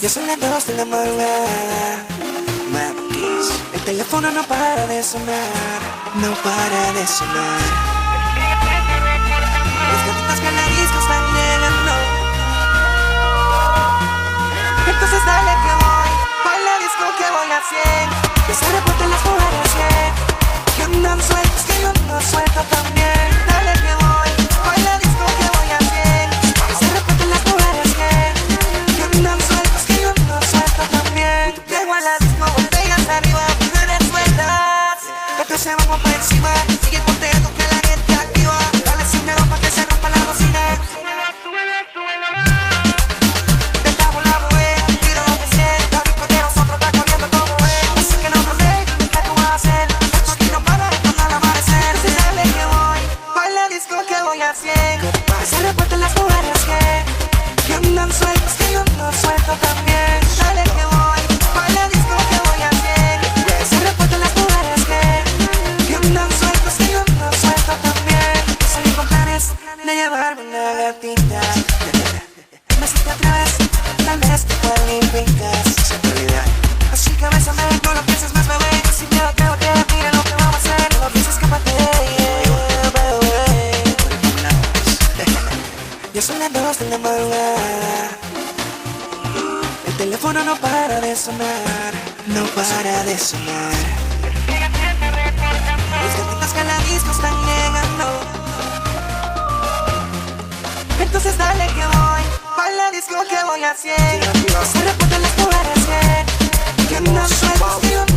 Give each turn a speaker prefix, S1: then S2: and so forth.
S1: Ya son las 2 de la madrugada. Maquis. El teléfono no para de sonar, no para de sonar. Las gatitas que en la disco están llegando. Entonces dale que voy, pa' la disco que voy a 100. Que se reporten las mujeres que andan sueltos, que yo ando suelto también. Dale que voy, pa' la disco que voy a 100. Que se reporten las mujeres que andan sueltos, que yo ando suelto también. Llego a la disco, botellas arriba, mujeres sueltas. Entonces vamos por encima, sigue contento que la gente activa. Dale sin miedo pa' que se rompa la bocina. Que se reporten las mujeres que andan sueltos, que yo ando suelto también. Dale que voy, pa' la disco que voy a 100. Que se reporten las mujeres que andan sueltos, que yo ando suelto también. Salí con planes de llevarme una gatita. Me si te atreves, tal vez te cualificas. Se te olvida. Así que bésame, no lo pienses más, bebé. Sin miedo te voy a mira lo que vamos a hacer. No lo pienses, escápate, ya son las 2 de la madrugada. El teléfono no para de sonar, no para de sonar. Los gatitos que a la disco están llegando. Entonces dale que voy, pa' la disco que voy a 100. Que se reporten las mujeres que andan sueltos.